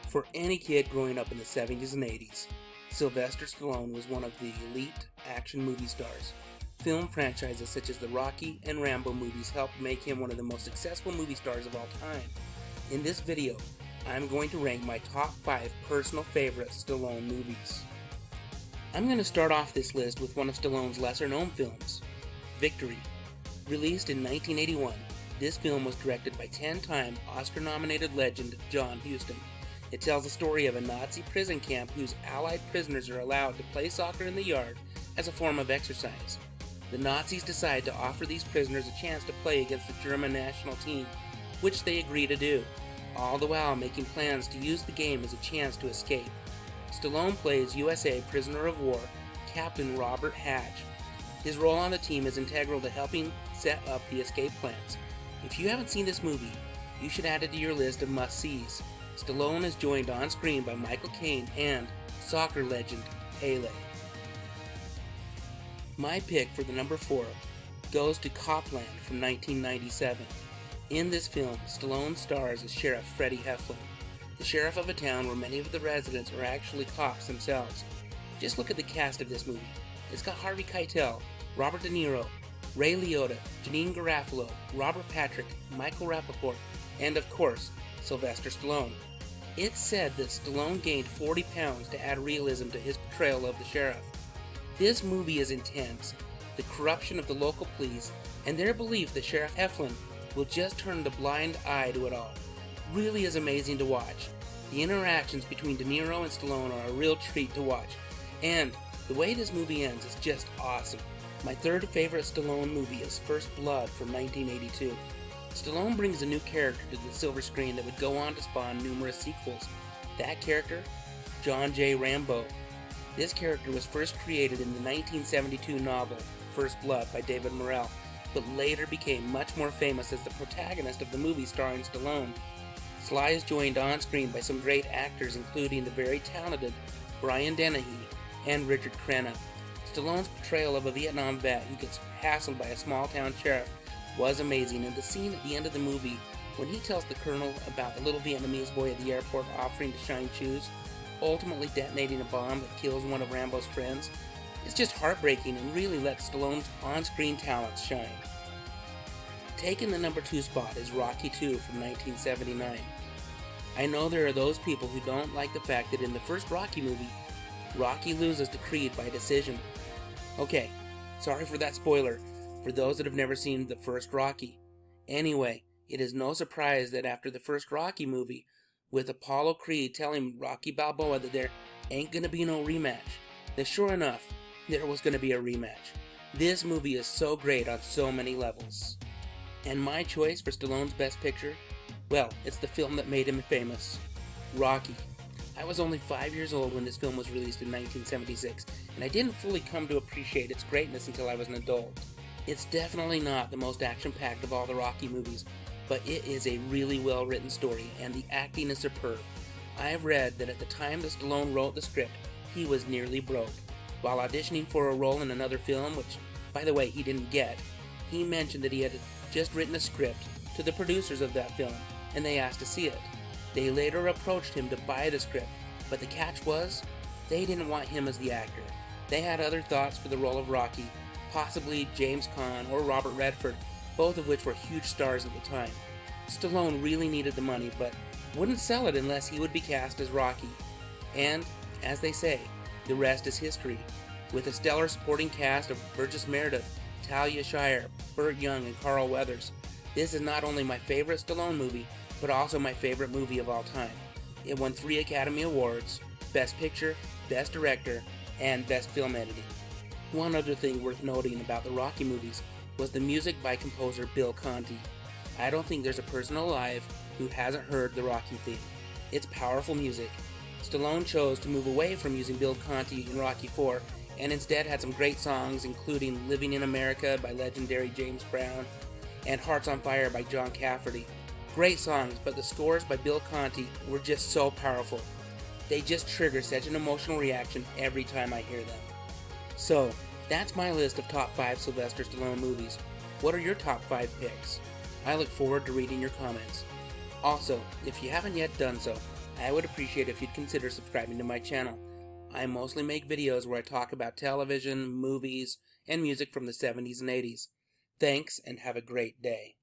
For any kid growing up in the 70s and 80s, Sylvester Stallone was one of the elite action movie stars. Film franchises such as the Rocky and Rambo movies helped make him one of the most successful movie stars of all time. In this video, I'm going to rank my top 5 personal favorite Stallone movies. I'm going to start off this list with one of Stallone's lesser-known films, Victory. Released in 1981, this film was directed by 10-time Oscar-nominated legend John Huston. It tells the story of a Nazi prison camp whose Allied prisoners are allowed to play soccer in the yard as a form of exercise. The Nazis decide to offer these prisoners a chance to play against the German national team, which they agree to do, all the while making plans to use the game as a chance to escape. Stallone plays USA prisoner of war Captain Robert Hatch. His role on the team is integral to helping set up the escape plans. If you haven't seen this movie, you should add it to your list of must-sees. Stallone is joined on screen by Michael Caine and soccer legend Pele. My pick for the number 4 goes to Copland from 1997. In this film, Stallone stars as Sheriff Freddie Heflin, the sheriff of a town where many of the residents are actually cops themselves. Just look at the cast of this movie. It's got Harvey Keitel, Robert De Niro, Ray Liotta, Janine Garofalo, Robert Patrick, Michael Rappaport, and of course, Sylvester Stallone. It's said that Stallone gained 40 pounds to add realism to his portrayal of the sheriff. This movie is intense. The corruption of the local police and their belief that Sheriff Heflin will just turn the blind eye to it all really is amazing to watch. The interactions between De Niro and Stallone are a real treat to watch, and the way this movie ends is just awesome. My third favorite Stallone movie is First Blood from 1982. Stallone brings a new character to the silver screen that would go on to spawn numerous sequels. That character? John J. Rambo. This character was first created in the 1972 novel First Blood by David Morrell, but later became much more famous as the protagonist of the movie starring Stallone. Sly is joined on screen by some great actors, including the very talented Brian Dennehy and Richard Crenna. Stallone's portrayal of a Vietnam vet who gets hassled by a small-town sheriff was amazing, and the scene at the end of the movie when he tells the colonel about the little Vietnamese boy at the airport offering to shine shoes, ultimately detonating a bomb that kills one of Rambo's friends, is just heartbreaking and really lets Stallone's on-screen talents shine. Taking the number 2 spot is Rocky II from 1979. I know there are those people who don't like the fact that in the first Rocky movie, Rocky loses to Creed by decision. Okay, sorry for that spoiler for those that have never seen the first Rocky. Anyway, it is no surprise that after the first Rocky movie, with Apollo Creed telling Rocky Balboa that there ain't gonna be no rematch, that sure enough, there was gonna be a rematch. This movie is so great on so many levels. And my choice for Stallone's Best Picture? Well, it's the film that made him famous, Rocky. I was only 5 years old when this film was released in 1976, and I didn't fully come to appreciate its greatness until I was an adult. It's definitely not the most action-packed of all the Rocky movies, but it is a really well-written story, and the acting is superb. I have read that at the time that Stallone wrote the script, he was nearly broke. While auditioning for a role in another film, which, by the way, he didn't get, he mentioned that he had just written a script to the producers of that film, and they asked to see it. They later approached him to buy the script, but the catch was, they didn't want him as the actor. They had other thoughts for the role of Rocky, possibly James Caan or Robert Redford, both of which were huge stars at the time. Stallone really needed the money, but wouldn't sell it unless he would be cast as Rocky. And, as they say, the rest is history. With a stellar supporting cast of Burgess Meredith, Talia Shire, Burt Young, and Carl Weathers, this is not only my favorite Stallone movie, but also my favorite movie of all time. It won 3 Academy Awards, Best Picture, Best Director, and Best Film Editing. One other thing worth noting about the Rocky movies was the music by composer Bill Conti. I don't think there's a person alive who hasn't heard the Rocky theme. It's powerful music. Stallone chose to move away from using Bill Conti in Rocky IV, and instead had some great songs including Living in America by legendary James Brown and Hearts on Fire by John Cafferty. Great songs, but the scores by Bill Conti were just so powerful. They just trigger such an emotional reaction every time I hear them. So, that's my list of top 5 Sylvester Stallone movies. What are your top 5 picks? I look forward to reading your comments. Also, if you haven't yet done so, I would appreciate if you'd consider subscribing to my channel. I mostly make videos where I talk about television, movies, and music from the 70s and 80s. Thanks, and have a great day.